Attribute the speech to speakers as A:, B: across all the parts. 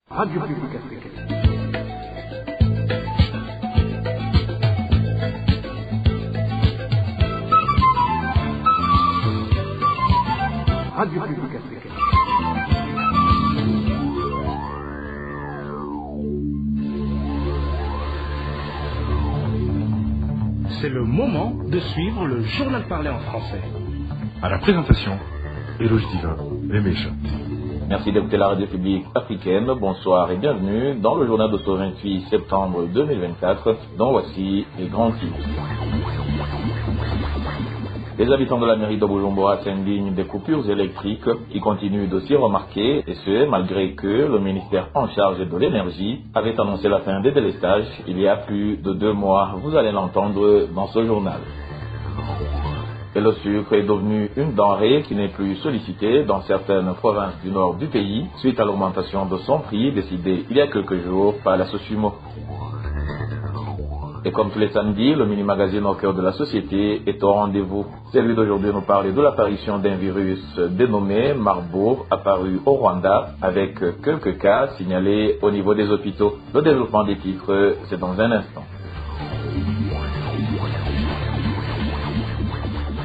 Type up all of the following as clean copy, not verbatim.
A: Radio Publique Africaine. Radio Publique Africaine.
B: C'est le moment de suivre le journal parlé en français.
C: À la présentation, Eloge Divin, les méchants.
D: Merci d'écouter la radio publique africaine. Bonsoir et bienvenue dans le journal de ce 28 septembre 2024, dont voici les grands titres. Les habitants de la mairie de Bujumbura s'indignent des coupures électriques qui continuent de s'y remarquer, et ce, malgré que le ministère en charge de l'énergie avait annoncé la fin des délestages il y a plus de 2 mois. Vous allez l'entendre dans ce journal. Et le sucre est devenu une denrée qui n'est plus sollicitée dans certaines provinces du nord du pays suite à l'augmentation de son prix décidée il y a quelques jours par la Sosumo. Et comme tous les samedis, le mini-magazine au cœur de la société est au rendez-vous. Celui d'aujourd'hui nous parle de l'apparition d'un virus dénommé Marburg, apparu au Rwanda, avec quelques cas signalés au niveau des hôpitaux. Le développement des titres, c'est dans un instant.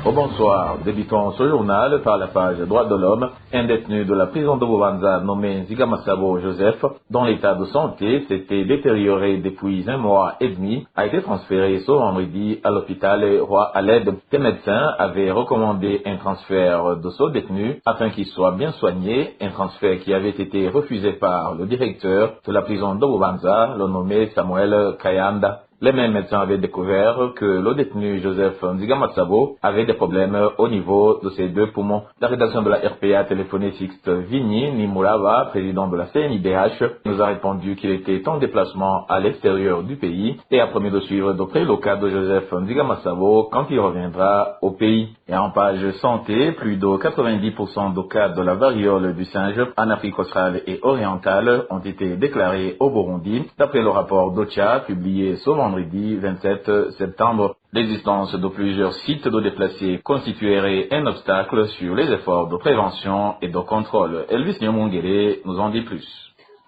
D: Au bonsoir, débutons ce journal par la page Droits de l'homme. Un détenu de la prison de Bubanza nommé Nziga Masabo Joseph, dont l'état de santé s'était détérioré depuis 1 mois et demi, a été transféré ce vendredi à l'hôpital Roi Aled. Des médecins avaient recommandé un transfert de ce détenu afin qu'il soit bien soigné, un transfert qui avait été refusé par le directeur de la prison de Bubanza, le nommé Samuel Kayanda. Les mêmes médecins avaient découvert que le détenu Joseph Nziga Masabo avait des problèmes au niveau de ses 2 poumons. La rédaction de la RPA a téléphoné Sixte Vigny Nimurava, président de la CNIDH, nous a répondu qu'il était en déplacement à l'extérieur du pays et a promis de suivre de près le cas de Joseph Nziga Masabo quand il reviendra au pays. Et en page santé, plus de 90% de cas de la variole du singe en Afrique australe et orientale ont été déclarés au Burundi, d'après le rapport d'OCHA publié ce vendredi 27 septembre. L'existence de plusieurs sites de déplacés constituerait un obstacle sur les efforts de prévention et de contrôle. Elvis Nyamungere nous en dit plus.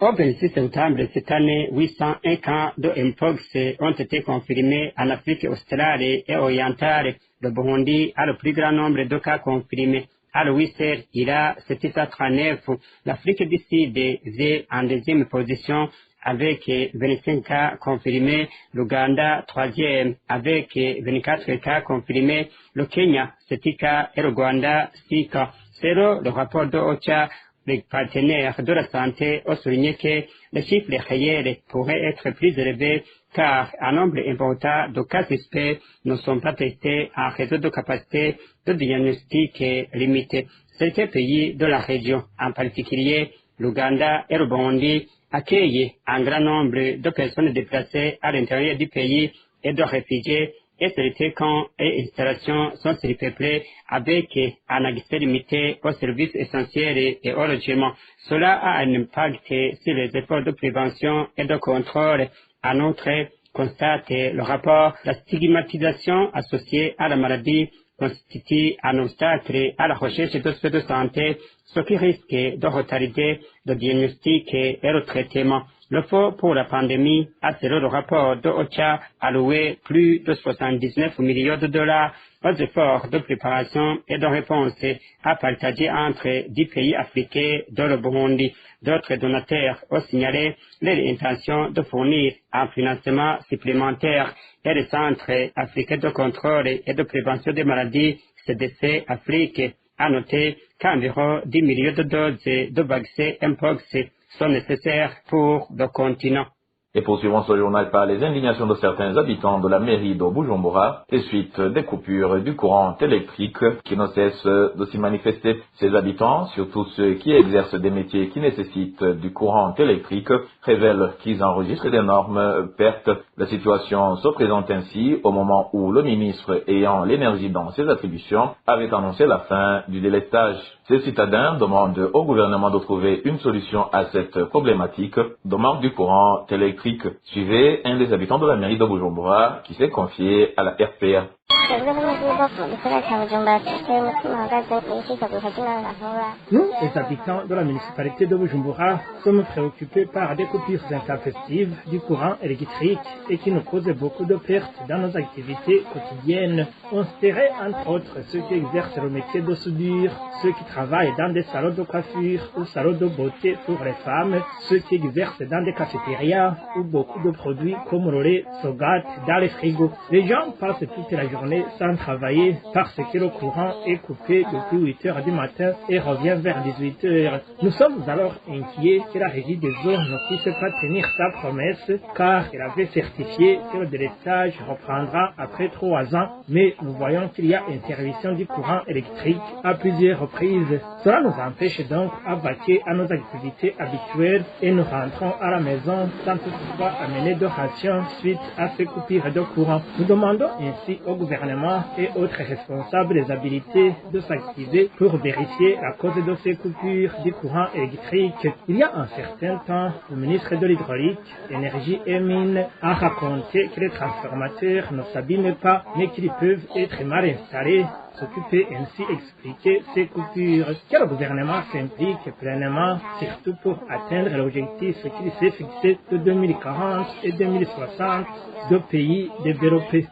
E: Au 26 septembre cette année, 801 cas de Mpox ont été confirmés en Afrique australe et orientale. Le Burundi a le plus grand nombre de cas confirmés. À l'Ouisser, il a 739. L'Afrique du Sud est en 2e position avec 25 cas confirmés. L'Ouganda, 3e avec 24 cas confirmés. Le Kenya, 7 cas et le Rwanda, 6 cas. Selon le rapport de OCHA, les partenaires de la santé ont souligné que les chiffres réels pourraient être plus élevés car un nombre important de cas suspects ne sont pas testés en raison de capacité de diagnostic limitée. Certains pays de la région, en particulier l'Ouganda et le Burundi, accueillent un grand nombre de personnes déplacées à l'intérieur du pays et de réfugiés, et certains camps et installations sont surpeuplés avec un accès limité aux services essentiels et au logement. Cela a un impact sur les efforts de prévention et de contrôle. En outre, constate le rapport, la stigmatisation associée à la maladie constitue un obstacle à la recherche de soins de santé, ce qui risque de retarder le diagnostic et le traitement. Le fonds pour la pandémie a, selon le rapport de OCHA, alloué plus de 79 millions de dollars aux efforts de préparation et de réponse à partager entre 10 pays africains dont le Burundi. D'autres donateurs ont signalé leur intention de fournir un financement supplémentaire et le Centre africain de contrôle et de prévention des maladies, CDC Afrique, a noté qu'environ 10 millions de doses de vaccins Mpox sont nécessaires pour le continent.
D: Et poursuivons ce journal par les indignations de certains habitants de la mairie de Bujumbura et suite des coupures du courant électrique qui ne cessent de s'y manifester. Ces habitants, surtout ceux qui exercent des métiers qui nécessitent du courant électrique, révèlent qu'ils enregistrent d'énormes pertes. La situation se présente ainsi au moment où le ministre ayant l'énergie dans ses attributions avait annoncé la fin du délestage. Ces citadins demandent au gouvernement de trouver une solution à cette problématique de manque du courant électrique. Suivez un des habitants de la mairie de Bujumbura qui s'est confié à la RPA.
F: Nous, les habitants de la municipalité de Bujumbura, sommes préoccupés par des coupures intempestives du courant électrique et qui nous causent beaucoup de pertes dans nos activités quotidiennes. On serait entre autres ceux qui exercent le métier de soudure, ceux qui travaillent dans des salons de coiffure ou salons de beauté pour les femmes, ceux qui exercent dans des cafétérias où beaucoup de produits comme le lait se gâtent dans les frigos. Les gens passent toute la journée sans travailler parce que le courant est coupé depuis 8 heures du matin et revient vers 18 heures. Nous sommes alors inquiets que la régie des eaux ne puisse pas tenir sa promesse car elle avait certifié que le délestage reprendra après 3 ans, mais nous voyons qu'il y a interruption du courant électrique à plusieurs reprises. Cela nous empêche donc à vaquer à nos activités habituelles et nous rentrons à la maison sans toutefois amener de rations suite à ces coupures de courant. Nous demandons ainsi au gouvernement et autres responsables des habilités de s'activer pour vérifier la cause de ces coupures du courant électrique. Il y a un certain temps, le ministre de l'Hydraulique, Énergie et Mines a raconté que les transformateurs ne s'abîment pas mais qu'ils peuvent être mal installés, s'occuper ainsi expliquer ces coupures. Que le gouvernement s'implique pleinement, surtout pour atteindre l'objectif qu'il s'est fixé de 2040 et 2060 de pays développés.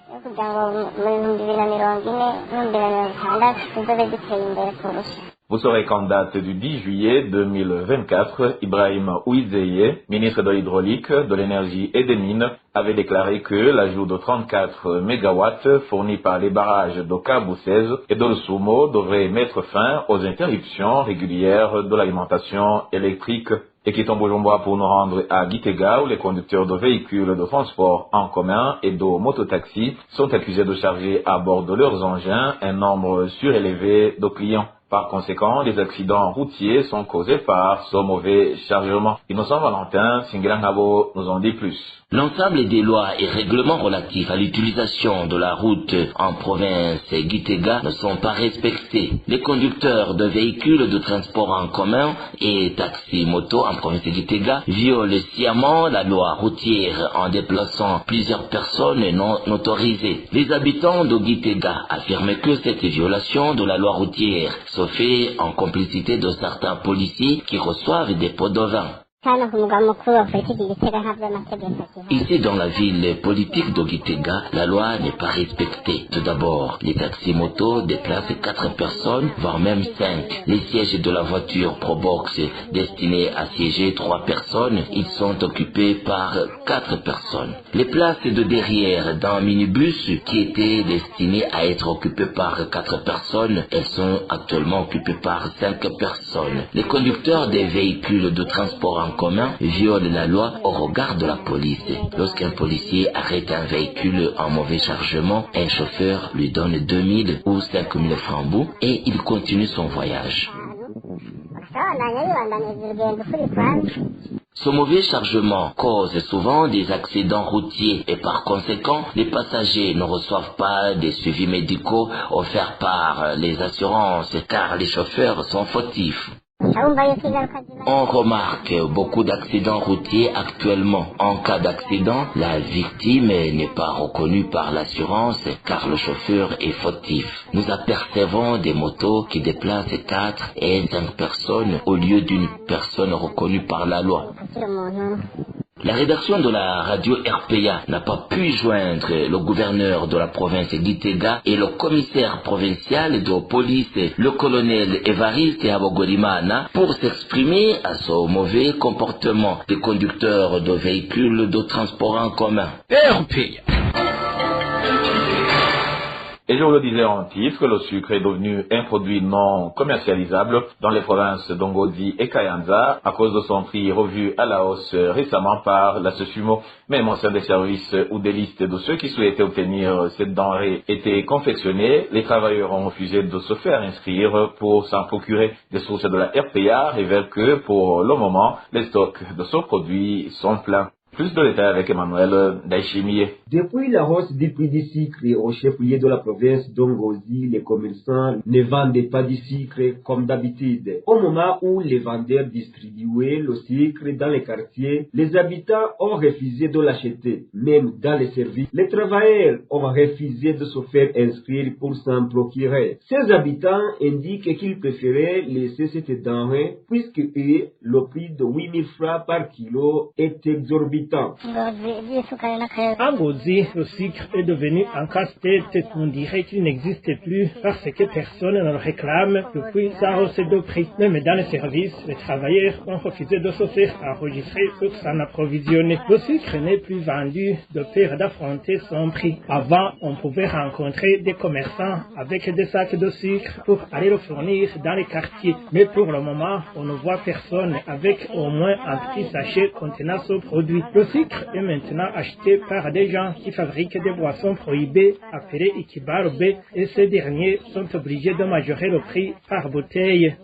D: Vous saurez qu'en date du 10 juillet 2024, Ibrahim Ouizeye, ministre de l'Hydraulique, de l'Énergie et des Mines, avait déclaré que l'ajout de 34 MW fournis par les barrages de Kabou 16 et de Sumo devrait mettre fin aux interruptions régulières de l'alimentation électrique. Et quittons Bujumbura pour nous rendre à Gitega où les conducteurs de véhicules de transport en commun et de mototaxis sont accusés de charger à bord de leurs engins un nombre surélevé de clients. Par conséquent, les accidents routiers sont causés par ce mauvais chargement. Innocent Valentin, Singilangabo nous en dit plus.
G: L'ensemble des lois et règlements relatifs à l'utilisation de la route en province Gitega ne sont pas respectés. Les conducteurs de véhicules de transport en commun et taxis-motos en province Gitega violent sciemment la loi routière en déplaçant plusieurs personnes non autorisées. Les habitants de Gitega affirment que cette violation de la loi routière se fait en complicité de certains policiers qui reçoivent des pots de vin. Ici, dans la ville politique de Gitega, la loi n'est pas respectée. Tout d'abord, les taxis-motos déplacent 4 personnes, voire même 5. Les sièges de la voiture Probox destinés à siéger 3 personnes, ils sont occupés par 4 personnes. Les places de derrière dans un minibus qui étaient destinées à être occupées par 4 personnes, elles sont actuellement occupées par 5 personnes. Les conducteurs des véhicules de transport en commun viole la loi au regard de la police. Lorsqu'un policier arrête un véhicule en mauvais chargement, un chauffeur lui donne 2000 ou 5000 francs bout et il continue son voyage. Ce mauvais chargement cause souvent des accidents routiers et par conséquent, les passagers ne reçoivent pas des suivis médicaux offerts par les assurances car les chauffeurs sont fautifs. On remarque beaucoup d'accidents routiers actuellement. En cas d'accident, la victime n'est pas reconnue par l'assurance car le chauffeur est fautif. Nous apercevons des motos qui déplacent 4 et 5 personnes au lieu d'une personne reconnue par la loi. La rédaction de la radio RPA n'a pas pu joindre le gouverneur de la province Gitega et le commissaire provincial de police, le colonel Évariste Abogolimana, pour s'exprimer à ce mauvais comportement des conducteurs de véhicules de transport en commun. RPA.
D: Et je vous le disais en titre, le sucre est devenu un produit non commercialisable dans les provinces d'Ongodi et Kayanza à cause de son prix revu à la hausse récemment par la SESUMO. Même au sein des services où des listes de ceux qui souhaitaient obtenir cette denrée étaient confectionnées, les travailleurs ont refusé de se faire inscrire pour s'en procurer. Des sources de la RPA révèlent que pour le moment, les stocks de ce produit sont pleins. Plus de détails avec Emmanuel Daishimiye.
H: Depuis la hausse du prix du sucre au chef-lieu de la province d'Ongozi, les commerçants ne vendaient pas du sucre comme d'habitude. Au moment où les vendeurs distribuaient le sucre dans les quartiers, les habitants ont refusé de l'acheter. Même dans les services, les travailleurs ont refusé de se faire inscrire pour s'en procurer. Ces habitants indiquent qu'ils préféraient laisser cette denrée puisque eux, le prix de 8 000 francs par kilo est exorbitant.
F: À Ngozi, le sucre est devenu un casse-tête. On dirait qu'il n'existe plus parce que personne ne le réclame depuis sa hausse de prix. Même dans les services, les travailleurs ont refusé de se faire enregistrer pour s'en approvisionner. Le sucre n'est plus vendu de peur d'affronter son prix. Avant, on pouvait rencontrer des commerçants avec des sacs de sucre pour aller le fournir dans les quartiers. Mais pour le moment, on ne voit personne avec au moins un petit sachet contenant ce produit. Le sucre est maintenant acheté par des gens qui fabriquent des boissons prohibées appelées Ikibarbe et ces derniers sont obligés de majorer le prix par bouteille.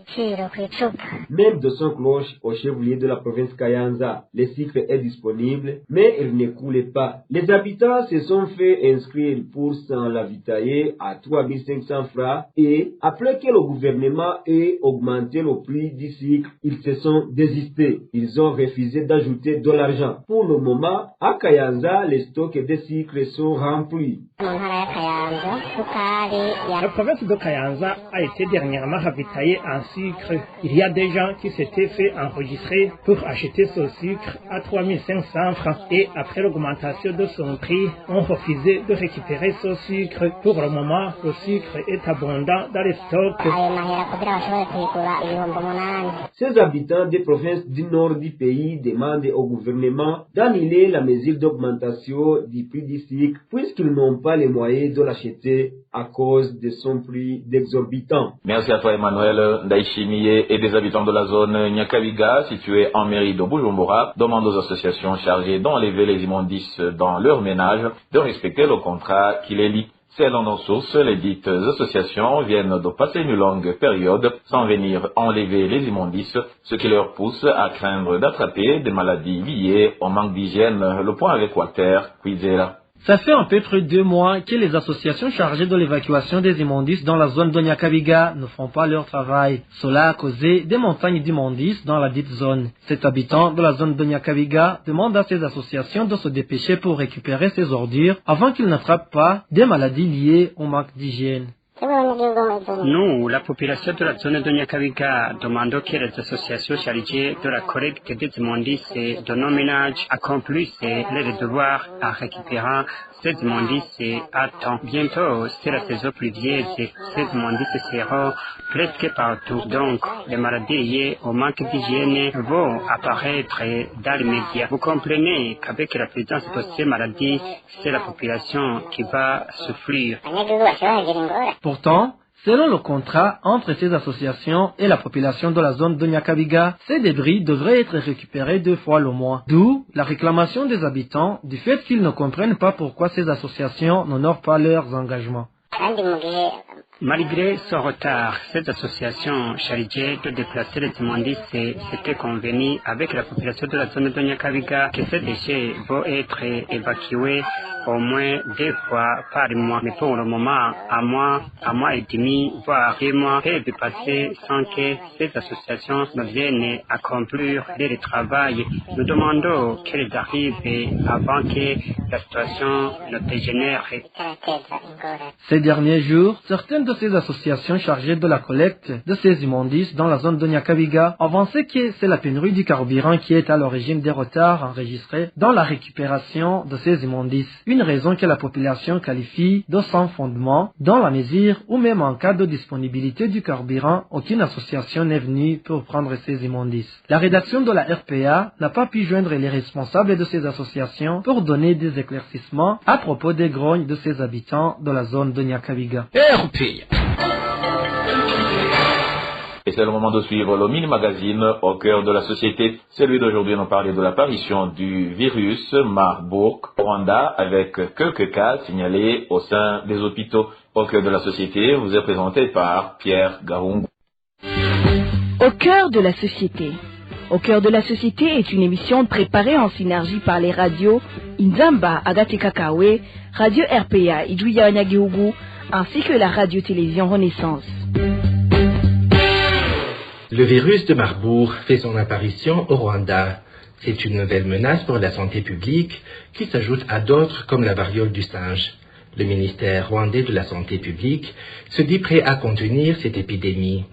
H: Même de son cloche au chef-lieu de la province Kayanza, le sucre est disponible, mais il ne coule pas. Les habitants se sont fait inscrire pour s'en ravitailler à 3 500 francs et après que le gouvernement ait augmenté le prix du sucre, ils se sont désistés. Ils ont refusé d'ajouter de l'argent. Pour le moment, à Kayanza, les stocks de sucre sont remplis.
F: La province de Kayanza a été dernièrement ravitaillée en sucre. Il y a des gens qui s'étaient fait enregistrer pour acheter ce sucre à 3 500 francs et après l'augmentation de son prix, ont refusé de récupérer ce sucre. Pour le moment, le sucre est abondant dans les stocks.
H: Ces habitants des provinces du nord du pays demandent au gouvernement d'annuler la mesure d'augmentation du prix du sucre puisqu'ils n'ont pas les moyens de l'acheter à cause de son prix exorbitant.
D: Merci à toi Emmanuel Daishimiye. Et des habitants de la zone Nyakabiga, située en mairie de Bujumbura, demandent aux associations chargées d'enlever les immondices dans leur ménage de respecter le contrat qui les lie. Selon nos sources, les dites associations viennent de passer une longue période sans venir enlever les immondices, ce qui leur pousse à craindre d'attraper des maladies liées au manque d'hygiène. Le point avec Walter Quizera.
I: Ça fait un peu près 2 mois que les associations chargées de l'évacuation des immondices dans la zone de Nyakabiga ne font pas leur travail. Cela a causé des montagnes d'immondices dans la dite zone. Cet habitant de la zone de Nyakabiga demande à ces associations de se dépêcher pour récupérer ces ordures avant qu'ils n'attrapent pas des maladies liées au manque d'hygiène.
E: Nous, la population de la zone de Nyakabiga, demandons que les associations chargées de la collecte des immondices et de nos ménages accomplissent leurs devoirs en récupérant ces immondices à temps. Bientôt, c'est la saison pluvieuse, ces immondices seront presque partout. Donc, les maladies liées au manque d'hygiène vont apparaître dans les médias. Vous comprenez qu'avec la présence de ces maladies, c'est la population qui va souffrir.
I: Pourtant, selon le contrat entre ces associations et la population de la zone de Nyakabiga, ces débris devraient être récupérés 2 fois le mois. D'où la réclamation des habitants du fait qu'ils ne comprennent pas pourquoi ces associations n'honorent pas leurs engagements.
E: Malgré son retard, cette association chargée de déplacer les immondices s'était convenue avec la population de la zone de Nyakabiga que ces déchets vont être évacués au moins 2 fois par mois. Mais pour le moment, un mois et demi, voire 2 mois peuvent passer sans que ces associations ne viennent accomplir le travail. Nous demandons qu'elles arrivent avant que la situation ne dégénère.
I: Ces derniers jours, certaines de ces associations chargées de la collecte de ces immondices dans la zone de Nyakabiga avançaient que c'est la pénurie du carburant qui est à l'origine des retards enregistrés dans la récupération de ces immondices. Une raison que la population qualifie de sans fondement dans la mesure où même en cas de disponibilité du carburant, aucune association n'est venue pour prendre ces immondices. La rédaction de la RPA n'a pas pu joindre les responsables de ces associations pour donner des éclaircissements à propos des grognes de ces habitants de la zone de Nyakabiga.
D: Et c'est le moment de suivre le mini-magazine au cœur de la société. Celui d'aujourd'hui nous parle de l'apparition du virus Marburg au Rwanda avec quelques cas signalés au sein des hôpitaux. Au cœur de la société vous est présenté par Pierre Gahungu.
J: Au cœur de la société, Au cœur de la société est une émission préparée en synergie par les radios Inzamba Agate Kakawe, Radio RPA Idouya Nyagihugu, ainsi que la radio-télévision Renaissance.
K: Le virus de Marburg fait son apparition au Rwanda. C'est une nouvelle menace pour la santé publique qui s'ajoute à d'autres comme la variole du singe. Le ministère rwandais de la Santé publique se dit prêt à contenir cette épidémie.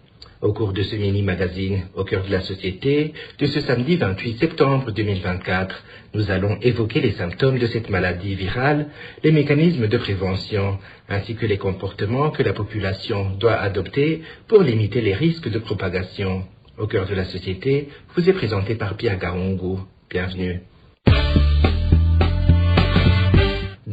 K: Au cours de ce mini-magazine Au cœur de la société, de ce samedi 28 septembre 2024, nous allons évoquer les symptômes de cette maladie virale, les mécanismes de prévention, ainsi que les comportements que la population doit adopter pour limiter les risques de propagation. Au cœur de la société vous est présenté par Pierre Garongo. Bienvenue.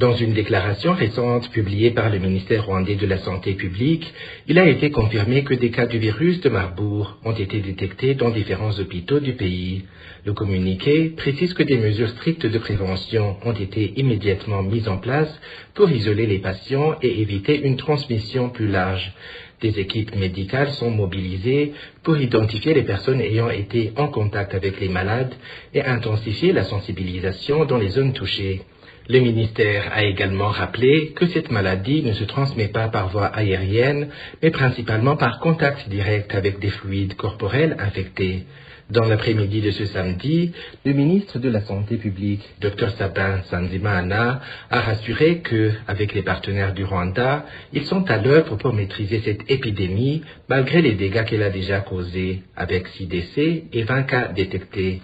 K: Dans une déclaration récente publiée par le ministère rwandais de la Santé publique, il a été confirmé que des cas du virus de Marburg ont été détectés dans différents hôpitaux du pays. Le communiqué précise que des mesures strictes de prévention ont été immédiatement mises en place pour isoler les patients et éviter une transmission plus large. Des équipes médicales sont mobilisées pour identifier les personnes ayant été en contact avec les malades et intensifier la sensibilisation dans les zones touchées. Le ministère a également rappelé que cette maladie ne se transmet pas par voie aérienne, mais principalement par contact direct avec des fluides corporels infectés. Dans l'après-midi de ce samedi, le ministre de la Santé publique, Dr Sabin Nsanzimana, a rassuré que, avec les partenaires du Rwanda, ils sont à l'œuvre pour maîtriser cette épidémie, malgré les dégâts qu'elle a déjà causés, avec 6 décès et 20 cas détectés.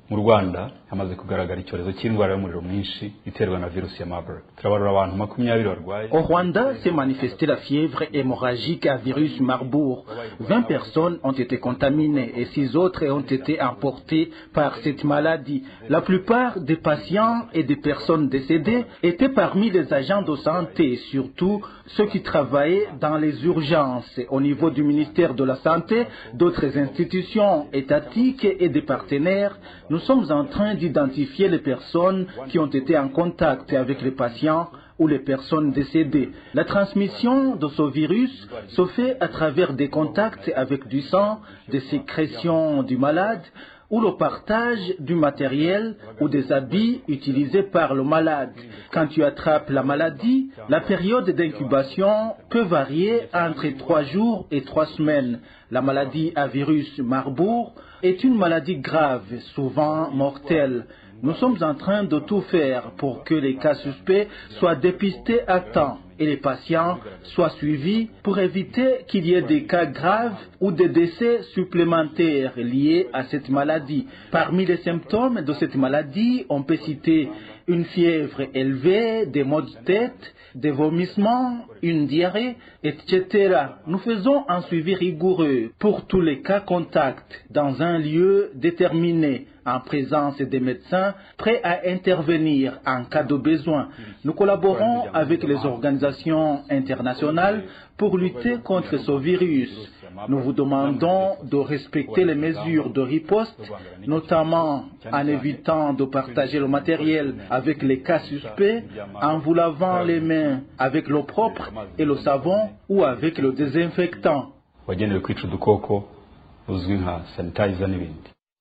L: Mu Rwanda hamaze kugaragara icyorezo cy'indwara y'umuriro mwinshi iterwa na virusi ya Marburg. Turabarura abantu 20 barwaye.
M: Au Rwanda s'est manifestée la fièvre hémorragique à virus Marburg. 20 personnes ont été contaminées et 6 autres ont été emportées par cette maladie. La plupart des patients et des personnes décédées étaient parmi les agents de santé, surtout ceux qui travaillaient dans les urgences. Au niveau du ministère de la Santé, d'autres institutions étatiques et des partenaires, nous sommes en train d'identifier les personnes qui ont été en contact avec les patients ou les personnes décédées. La transmission de ce virus se fait à travers des contacts avec du sang, des sécrétions du malade ou le partage du matériel ou des habits utilisés par le malade. Quand tu attrapes la maladie, la période d'incubation peut varier entre 3 jours et 3 semaines. La maladie à virus Marburg est une maladie grave, souvent mortelle. Nous sommes en train de tout faire pour que les cas suspects soient dépistés à temps et les patients soient suivis pour éviter qu'il y ait des cas graves ou des décès supplémentaires liés à cette maladie. Parmi les symptômes de cette maladie, on peut citer une fièvre élevée, des maux de tête, des vomissements, une diarrhée, etc. Nous faisons un suivi rigoureux pour tous les cas contacts dans un lieu déterminé, en présence des médecins prêts à intervenir en cas de besoin. Nous collaborons avec les organisations internationales pour lutter contre ce virus. Nous vous demandons de respecter les mesures de riposte, notamment en évitant de partager le matériel avec les cas suspects, en vous lavant les mains avec l'eau propre et le savon ou avec le désinfectant.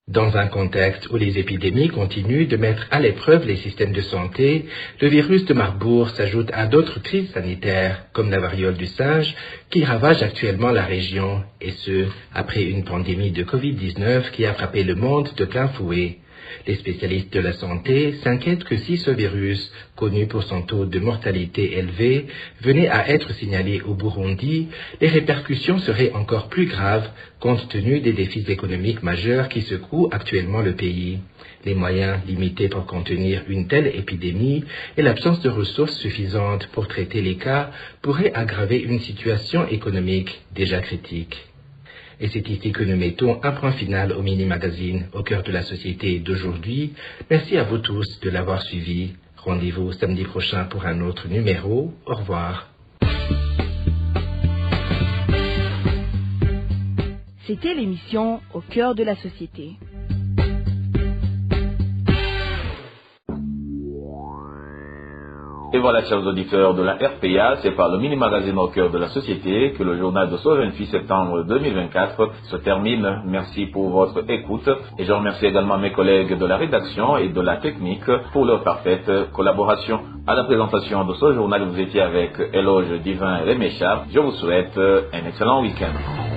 K: Dans un contexte où les épidémies continuent de mettre à l'épreuve les systèmes de santé, le virus de Marburg s'ajoute à d'autres crises sanitaires, comme la variole du singe, qui ravage actuellement la région, et ce, après une pandémie de Covid-19 qui a frappé le monde de plein fouet. Les spécialistes de la santé s'inquiètent que si ce virus, connu pour son taux de mortalité élevé, venait à être signalé au Burundi, les répercussions seraient encore plus graves compte tenu des défis économiques majeurs qui secouent actuellement le pays. Les moyens limités pour contenir une telle épidémie et l'absence de ressources suffisantes pour traiter les cas pourraient aggraver une situation économique déjà critique. Et c'est ici que nous mettons un point final au mini-magazine Au cœur de la société d'aujourd'hui. Merci à vous tous de l'avoir suivi. Rendez-vous samedi prochain pour un autre numéro. Au revoir.
J: C'était l'émission Au cœur de la société.
D: Et voilà, chers auditeurs de la RPA, c'est par le mini-magazine au cœur de la société que le journal de ce 28 septembre 2024 se termine. Merci pour votre écoute et je remercie également mes collègues de la rédaction et de la technique pour leur parfaite collaboration. À la présentation de ce journal, vous étiez avec Éloge Divin et Rémécha. Je vous souhaite un excellent week-end.